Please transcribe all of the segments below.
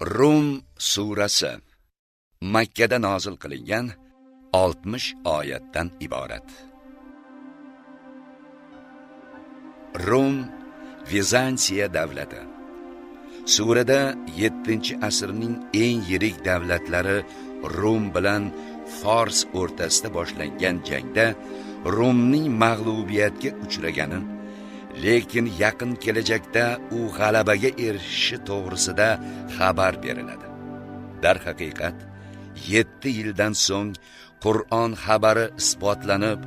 Rum surasi Makka da nozil qilingan 60 oyatdan iborat. Rum Vizantiya davlati. Surada 7-asrning eng yirik davlatlari Rum bilan Fors o'rtasida boshlangan jangda Rumning mag'lubiyatga uchragani, lekin yaqin kelajakda u g'alabaga erishishi to'g'risida xabar beriladi. Dar haqiqat 7 yildan so'ng Qur'on xabari isbotlanib,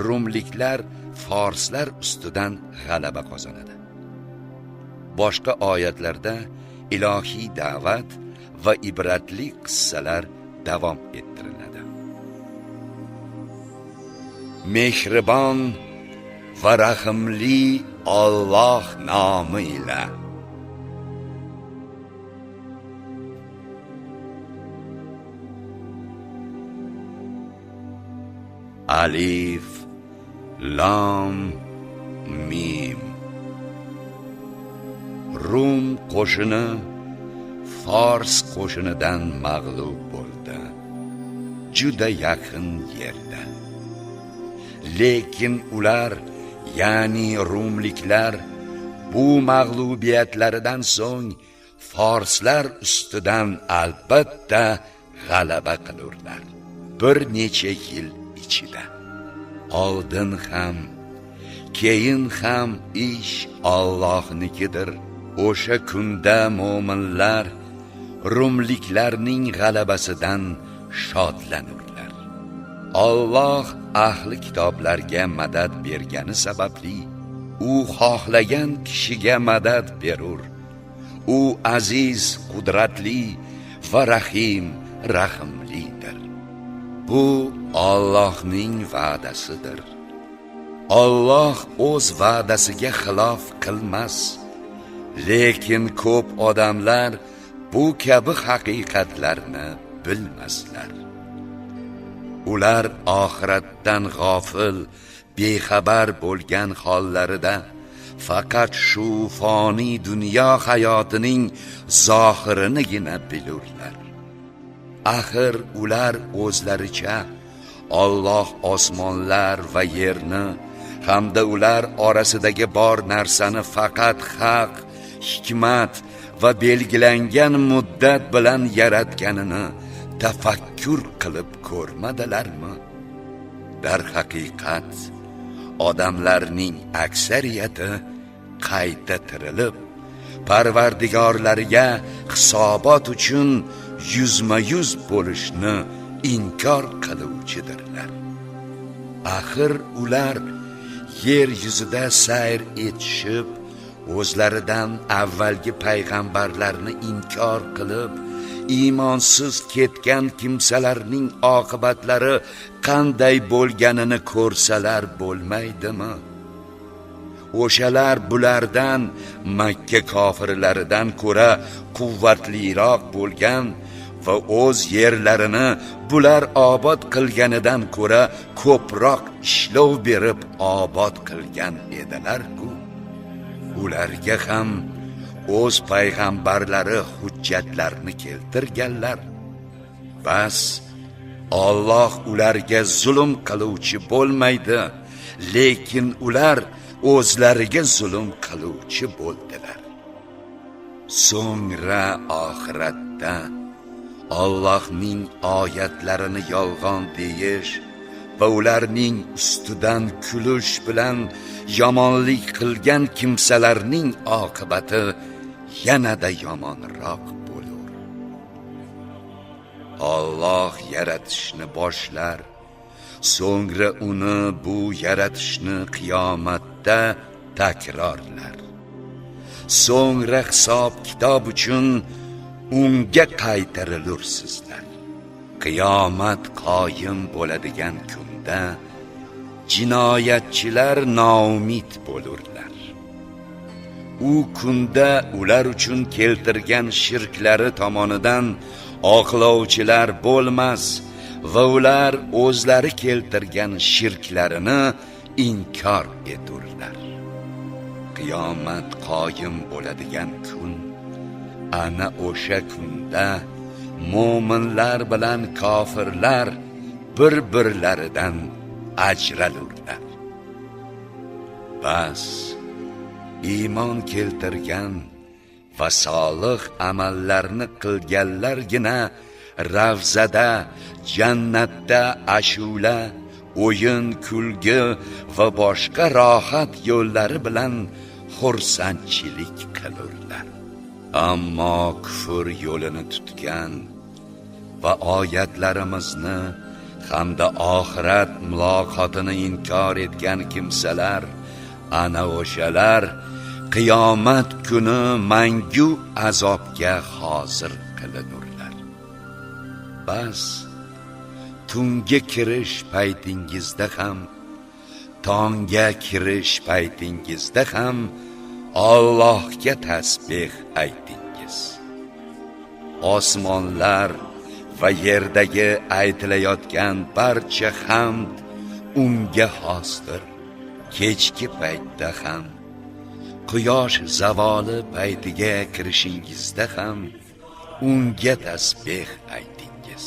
Rumliklar forslar ustidan g'alaba qozonadi. Boshqa oyatlarda ilohiy da'vat va ibratli qissalar davom ettiriladi. Mehribon va rahimli Alloh nomi ila. Alif Lam Mim. Rum qo'shini Fors qo'shinidan mag'lub bo'ldi, juda yaqin yerda. Lekin ular, ya'ni Rumliklar, bu mag'lubiyatlaridan so'ng forslar ustidan albatta g'alaba qilurlar. Bir necha yil ichida. Oldin ham, keyin ham ish Allohnikidir. O'sha kunda mo'minlar Rumliklarning g'alabasidan shodlanurlar. Alloh ahli kitoblarga madad bergani sababli u xohlagan kishiga madad berur. U aziz, qudratli va rahim, rahimlidir. Bu Allohning va'dasidir. Alloh o'z va'dasiga xilof qilmas. Lekin ko'p odamlar bu kabi haqiqatlarni bilmaslar. Ular oxiratdan g'ofil, bexabar bo'lgan hollarida faqat shu foniy dunyo hayotining zohirinigina bilurlar. Axir ular o'zlaricha Alloh osmonlar va yerni hamda ular orasidagi bor narsani faqat haq, hikmat va belgilangan muddat bilan yaratganini tafakkur qilib ko'rmadilarmi? Dar haqiqat odamlarning aksariyati qayta tirilib, Parvardigorlariga hisobot uchun yuzma-yuz bo'lishni inkor qiluvchidirlar. Axir ular yer yuzida sayr etishib, o'zlaridan avvalgi payg'ambarlarni inkor qilib, iymonsiz ketgan kimsalarning oqibatlari qanday bo'lganini ko'rsalar bo'lmaydimi? O'shalar bulardan, Makka kofirlaridan ko'ra quvvatliroq bo'lgan va o'z yerlarini bular obod qilganidan ko'ra ko'proq ishlov berib obod qilgan edilar-ku. Ularga ham o'z payg'ambarlari hujjatlarni keltirganlar. Bas, Alloh ularga zulm qiluvchi bo'lmaydi, lekin ular o'zlariga zulm qiluvchi bo'ldilar. So'ngra oxiratda Allohning oyatlarini yolg'on deyish va ularning ustidan kulish bilan yomonlik qilgan kimsalarning oqibati yanada yomonroq bo'lur. Alloh yaratishni boshlar, so'ngra uni bu yaratishni qiyomatda takrorlar. So'ngra hisob kitob uchun unga qaytarilursizlar. Qiyomat qoyim bo'ladigan kunda jinoyatchilar noumid bo'lurlar. U kunda ular uchun keltirgan shirklari tomonidan oqlovchilar bo'lmas va ular o'zlari keltirgan shirklarini inkor eturlar. Qiyomat qoyim bo'ladigan kun ana o'sha kunda mo'minlar bilan kofirlar bir-birlaridan ajralurlar. Bas iymon keltirgan va solih amallarni qilganlargina ravzada, jannatda ashula, o'yin, kulgi va boshqa rohat yo'llari bilan xursandchilik qilurlar. Ammo kufr yo'lini tutgan va oyatlarimizni hamda oxirat muloqotini inkor etgan kimsalar, ana o'shalar qiyomat kuni mangu azobga hozir qilinurlar. Bas tunga kirish paytingizda ham, tongga kirish paytingizda ham Allohga tasbih aytingiz. Osmonlar va yerdagi aytilayotgan barcha hamd unga xosdir. Kechki paytda ham, quyosh zavoli paytiga kirishingizda ham unga tasbih aytingiz.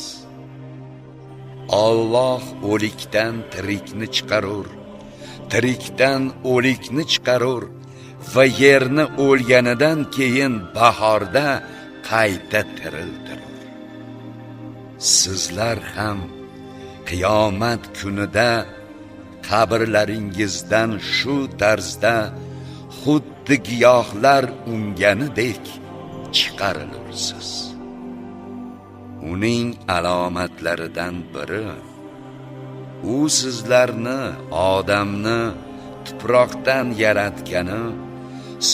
Alloh o'likdan tirikni chiqarur, tirikdan o'likni chiqarur va yerni o'lganidan keyin bahorda qayta tiriltirur. Sizlar ham qiyomat kunida qabrlaringizdan shu tarzda xuddi giyohlar unganidek chiqarilursiz. Uning alomatlaridan biri, u sizlarni, odamni tuproqdan yaratgani,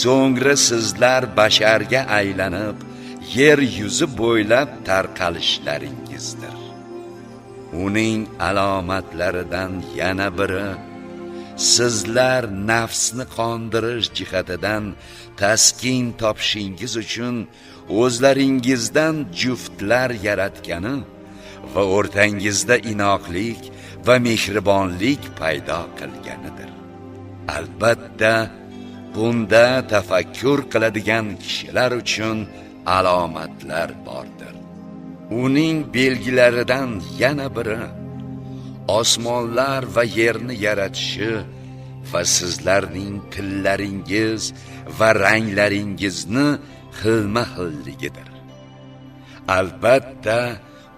so'ngra sizlar basharga aylanib, yer yuzi bo'ylab tarqalishlaringizdir. Uning alomatlaridan yana biri, sizlar nafsni qondirish jihatidan taskin topishingiz uchun o'zlaringizdan juftlar yaratgani va o'rtangizda inoqlik va mehribonlik paydo qilganidir. Albatta, bunda tafakkur qiladigan kishilar uchun alomatlar bordir. Uning belgilaridan yana biri, osmonlar va yerni yaratishi va sizlarning tillaringiz va ranglaringizni xilma-xilligidir. Albatta,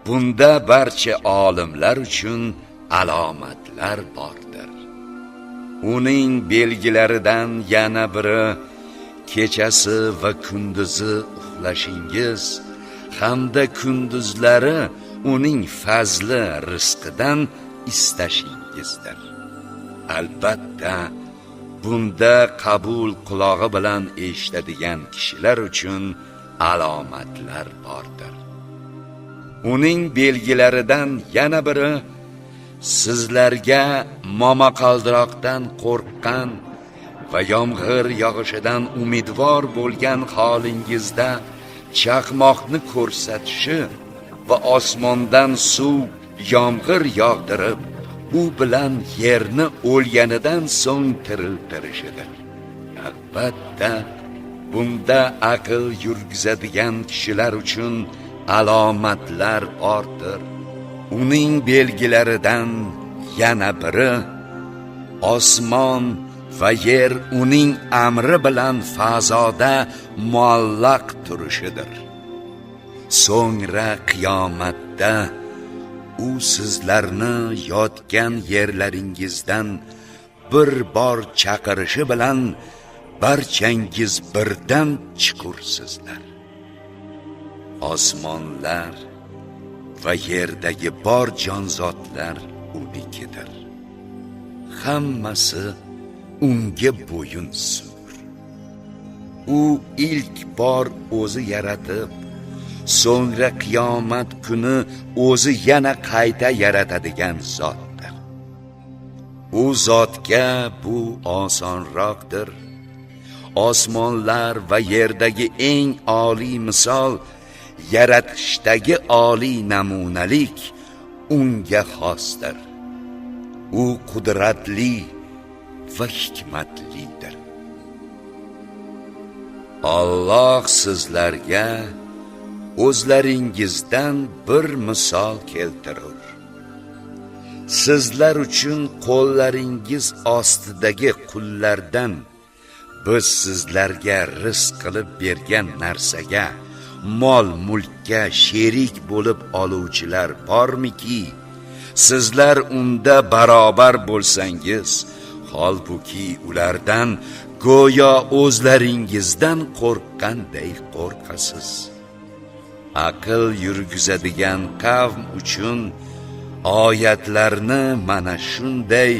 bunda barcha olimlar uchun alomatlar bordir. Uning belgilaridan yana biri, kechasi va kunduzi uxlashingiz hamda kunduzlari uning fazli rizqidan istashingizdir. Albatta, bunda qabul qulog'i bilan eshitadigan kishilar uchun alomatlar bordir. Uning belgilaridan yana biri, sizlarga momaqaldiroqdan qo'rqqan va yomg'ir yog'ishidan umidvor bo'lgan holingizda chaqmoqni ko'rsatishi va osmondan suv, yomg'ir yog'dirib, u bilan yerni o'lganidan so'ng tiriltirishidir. Albatta, bunda aql yurgizadigan kishilar uchun alomatlar bordir. Uning belgilaridan yana biri, osmon va yer uning amri bilan fazoda muallaq turishidir. So'ngra qiyomatda u sizlarni yotgan yerlaringizdan bir bor chaqirishi bilan barchangiz birdan chiqursizlar. Osmonlar va yerdagi bor jonzotlar unikidir. Hammasi unga bo'yin sur. U ilk bor o'zi yaratib, so'ngra qiyomat kuni o'zi yana qayta yaratadigan zotdir. U zotga bu osonroqdir. Osmonlar va yerdagi eng oliy misol, yaratishdagi oliy namunalik unga xosdir. U qudratli va hikmatlidir. Alloh sizlarga o'zlaringizdan bir misol keltirur. Sizlar uchun qo'llaringiz ostidagi qullardan biz sizlarga rizq qilib bergan narsaga, mol mulkka sherik bo'lib oluvchilar bormiki, sizlar unda barobar bo'lsangiz, holbuki ulardan go'yo o'zlaringizdan qo'rqqanday qo'rqasiz. Aql yurgizadigan qavm uchun oyatlarni mana shunday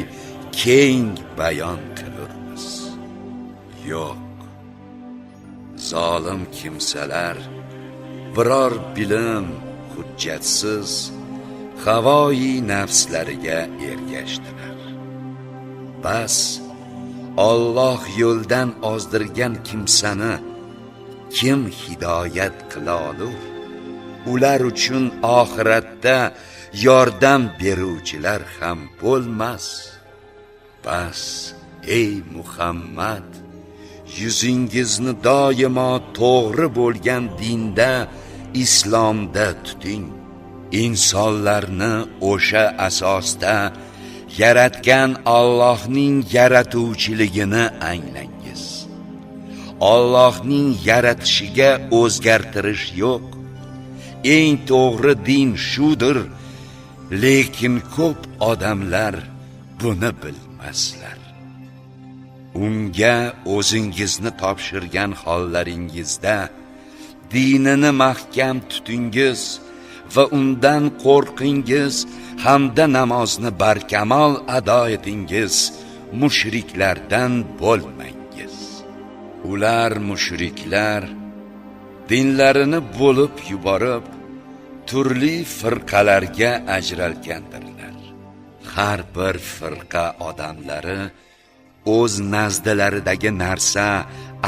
keng bayon qilamiz. Yo'q, zolim kimsalar biror bilim hujjatsiz havoyi nafslariga ergashdilar. Bas Alloh yo'ldan ozdirgan kimsani kim hidoyat qila olur? Ular uchun oxiratda yordam beruvchilar ham bo'lmas. Bas ey Muhammad, yuzingizni doimo to'g'ri bo'lgan dinda, islomda tuting. Insonlarni o'sha asosda yaratgan Allohning yaratuvchiligini anglangiz. Allohning yaratishiga o'zgartirish yo'q. Eng to'g'ri din shudir, lekin ko'p odamlar buni bilmaslar. Unga o'zingizni topshirgan hollaringizda dinini mahkam tutingiz va undan qo'rqingiz hamda namozni barkamol ado etingiz, mushriklardan bo'lmangiz. Ular mushriklar dinlarini bo'lib yuborib, turli firqalarga ajralgandirlar. Har bir firqa odamlari o'z nazdalaridagi narsa,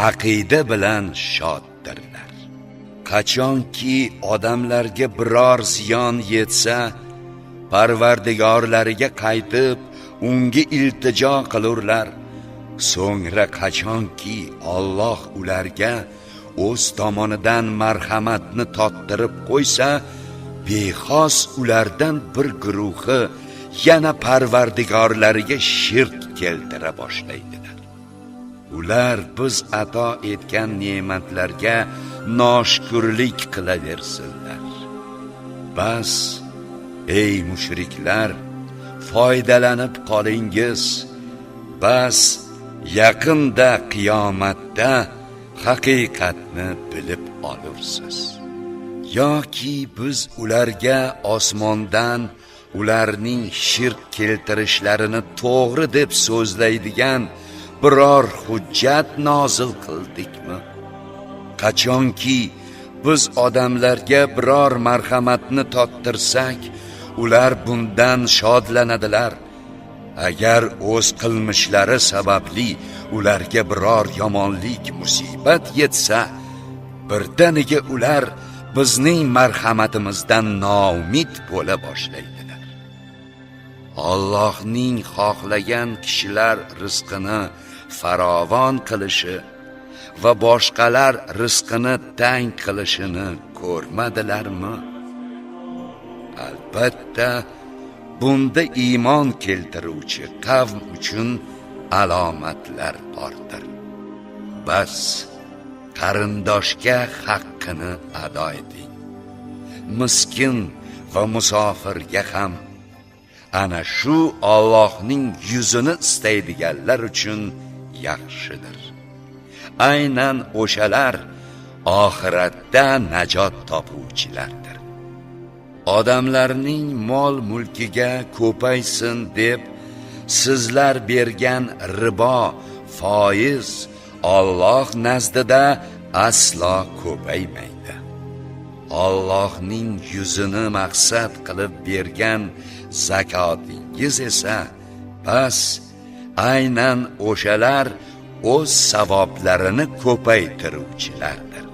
aqida bilan shoddirlar. Qachonki odamlarga biror ziyon yetsa, Parvardigorlariga qaytib, unga iltijo qilurlar. So'ngra qachonki Alloh ularga o'z tomonidan marhamatni tottirib qo'ysa, bexos ulardan bir guruhi yana Parvardigorlariga shirk keltira boshlaydilar. Ular biz ato etgan ne'matlarga noshukrlik qilaversinlar. Bas ey mushriklar, foydalanib qolingiz. Bas yaqinda qiyomatda haqiqatni bilib olursiz. Yoki biz ularga osmondan ularning shirk keltirishlarini to'g'ri deb so'zlaydigan biror hujjat nozil qildikmi? Qachonki biz odamlarga biror marhamatni tottirsak, ular bundan shodlanadilar. Agar o'z qilmishlari sababli ularga biror yomonlik, musibat yetsa, birdaniga ular bizning marhamatimizdan noumid bo'la boshlaydilar. Allohning xohlagan kishilar rizqini farovon qilishi va boshqalar rizqini tang qilishini ko'rmadilarmi? Albatta, bunda iymon keltiruvchi qavm uchun alomatlar bordir. Bas qarindoshga haqqini ado eting. Miskin va musofirga ham. Ana shu Allohning yuzini istaydiganlar uchun yaxshidir. Aynan o'shalar oxiratda najot topuvchilardir. Odamlarning mol mulkiga ko'paysin deb sizlar bergan ribo, foiz Alloh nazdida aslo ko'paymaydi. Allohning yuzini maqsad qilib bergan zakotingiz esa bas aynan o'shalar o'z savoblarini ko'paytiruvchilardir.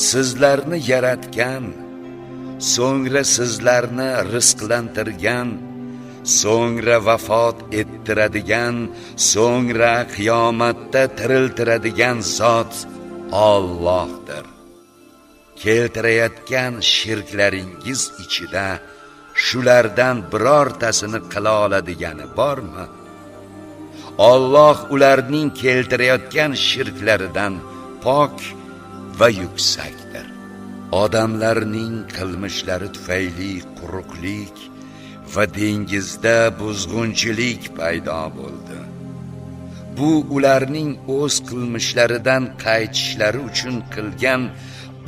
Sizlarni yaratgan, so'ngra sizlarni rizqlantirgan, so'ngra vafot ettiradigan, so'ngra qiyomatda tiriltiradigan zot Allohdir. Keltirayotgan shirklaringiz ichida shulardan birortasini qila oladigani bormi? Alloh ularning keltirayotgan shirklaridan pok va yuksakdir. Odamlarning qilmishlari tufayli quruqlik va dengizda buzg'unchilik paydo bo'ldi. Bu ularning o'z qilmishlaridan qaytishlari uchun qilgan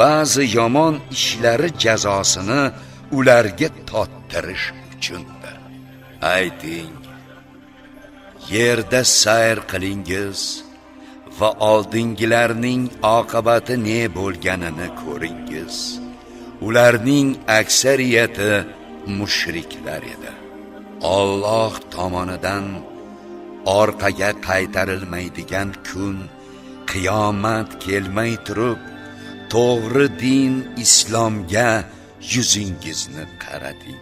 ba'zi yomon ishlari jazosini ularga tottirish uchundir. Ayting, yerda sayr qilingiz va oldingilarning oqibati ne bo'lganini ko'ringiz. Ularning aksariyati mushriklar edi. Alloh tomonidan orqaga qaytarilmaydigan kun, qiyomat kelmay turib, to'g'ri din islomga yuzingizni qarating.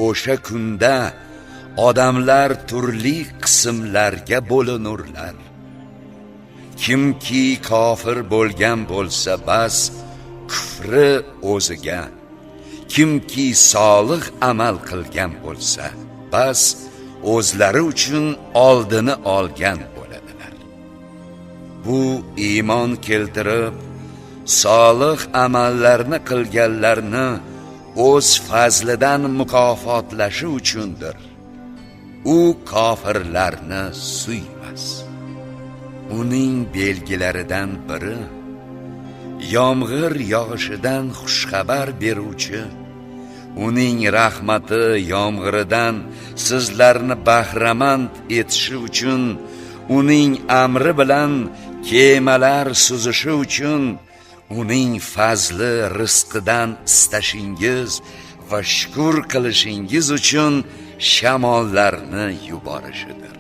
O'sha kunda odamlar turli qismlarga bo'linurlar. Kimki kofir bo'lgan bo'lsa bas kufri o'ziga, kimki solih amal qilgan bo'lsa bas o'zlari uchun oldini olgan bo'ladilar. Bu iymon keltirib solih amallarni qilganlarni o'z fazlidan mukofotlashi uchundir. U kofirlarni suymas. Uning belgilaridan biri yomg'ir yog'ishidan xushxabar beruvchi, uning rahmati yomg'iridan sizlarni bahramand etishi uchun, uning amri bilan kemalar suzishi uchun, uning fazli rizqidan istashingiz va shukr qilishingiz uchun shamollarni yuborishidir.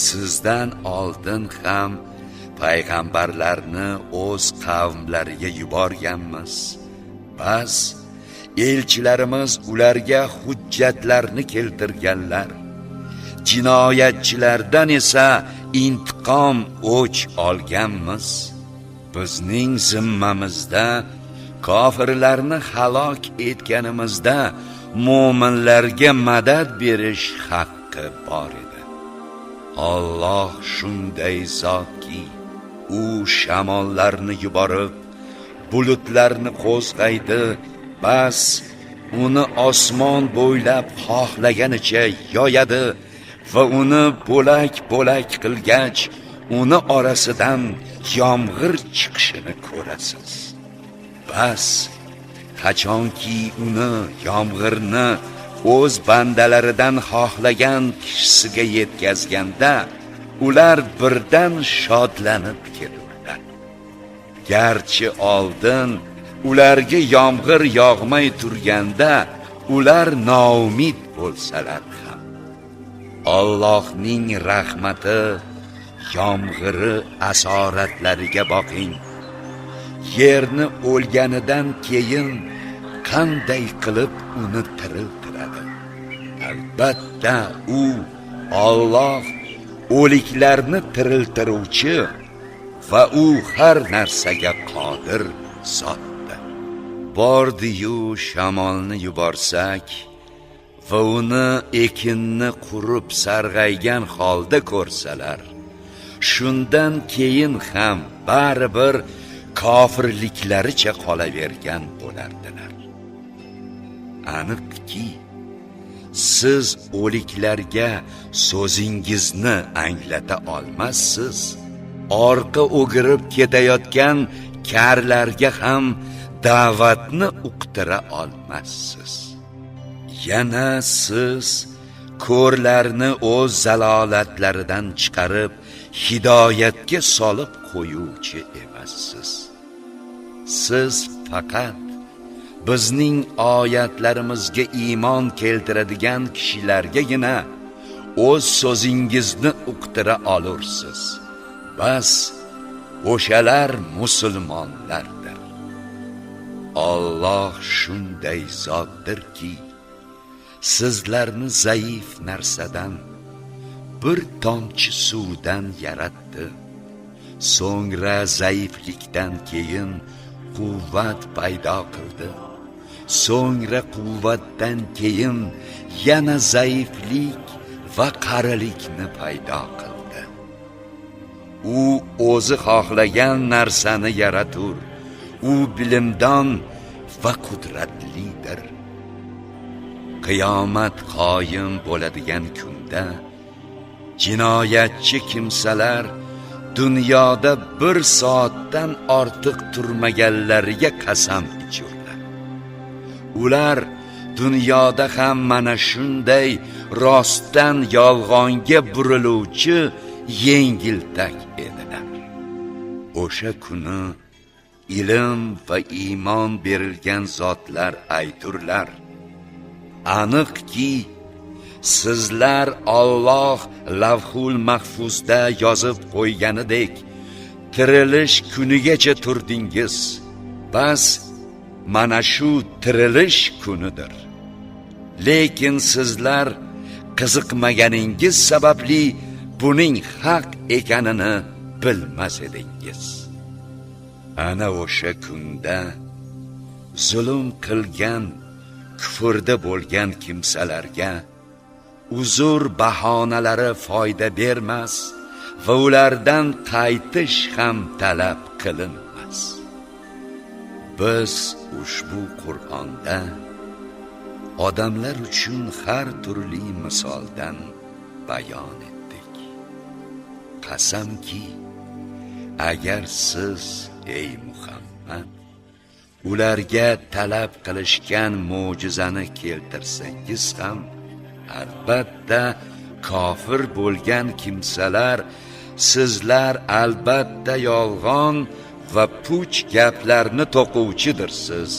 Sizdan oldin ham payg'ambarlarni o'z qavmlariga yuborganmiz. Bas elchilarimiz ularga hujjatlarni keltirganlar. Jinoyatchilardan esa intiqom o'ch olganmiz. Bizning zimmamizda kofirlarni halok etganimizda mo'minlarga madad berish haqqi bor edi. Alloh shunday zotki, u shamollarni yuborib, bulutlarni qo'zg'aydi, bas uni osmon bo'ylab xohlaganicha yoyadi va uni bo'lak-bo'lak qilgach, uni orasidan yomg'ir chiqishini ko'rasiz. Bas qachonki uni yomg'irni o'z bandalaridan xohlagan kishisiga yetkazganda, ular birdan shodlanib kelurlar. Garchi oldin ularga yomg'ir yog'may turganda ular noumid bo'lsalar ham, Allohning rahmati yomg'iri asoratlariga boqing. Yerni o'lganidan keyin qanday qilib uni tiriltiradi? Albatta u Alloh o'liklarni tiriltiruvchi va u har narsaga qodir zotdir. Bordi-yu shamolni yuborsak va uni ekinni qurib sarg'aygan holda ko'rsalar, shundan keyin ham baribir kofirliklaricha qolavergan bo'lardilar. Aniqki, siz o'liklarga so'zingizni anglata olmassiz, orqa o'girib ketayotgan karlarga ham da'vatni uqtira olmassiz. Yana siz ko'rlarni o'z zalolatlaridan chiqarib hidoyatga solib qo'yuvchi emassiz. Siz faqat bizning oyatlarimizga iymon keltiradigan kishilargagina o'z so'zingizni uqtira olursiz. Bas o'shalar musulmonlardir. Alloh shunday zotdirki, sizlarni zaif narsadan, bir tomchi suvdan yaratdi. so'ngra zaiflikdan keyin quvvat paydo qildi, so'ngra quvvatdan keyin yana zaiflik va qarilikni paydo qildi. U o'zi xohlagan narsani yaratur, u bilimdon va qudratlidir. Qiyomat qoyim bo'ladigan kunda jinoyatchi kimsalar dunyoda bir soatdan ortiq turmaganlariga qasam ichurlar. Ular dunyoda ham mana shunday rostdan yolg'onga buriluvchi yengiltak edilar. O'sha kuni ilm va iymon berilgan zotlar ayturlar: aniqki, sizlar Alloh lavhul mahfuzda yozib qo'yganidek tirilish kunigacha turdingiz. Bas, mana shu tirilish kunidir. Lekin sizlar qiziqmaganingiz sababli buning haq ekanini bilmas edingiz. Ana o'sha kunda zulm qilgan, kufrda bo'lgan kimsalarga uzr bahonalari foyda bermas va ulardan qaytish ham talab qilinmas. Biz ushbu Qur'onda odamlar uchun har turli misoldan bayon etdik. Qasamki, agar siz, ey Muhammad, ularga talab qilishgan mo'jizani keltirsangiz ham, albatta kofir bo'lgan kimsalar sizlar albatta yolg'on va puch gaplarni to'quvchidirsiz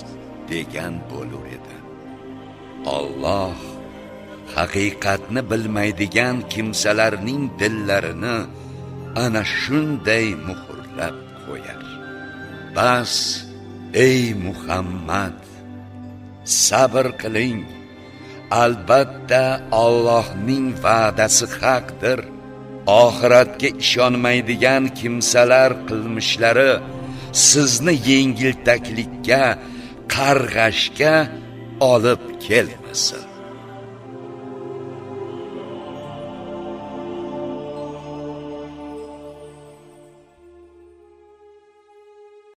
degan bo'lar edi. Alloh haqiqatni bilmaydigan kimsalarning dillarini ana shunday muhrlab qo'yar. Bas, ey Muhammad, sabr qiling. Albatta Allohning va'dasi haqdir. Oxiratga ishonmaydigan kimsalar qilmishlari sizni yengiltaklikka, qarg'ashga olib kelmasin.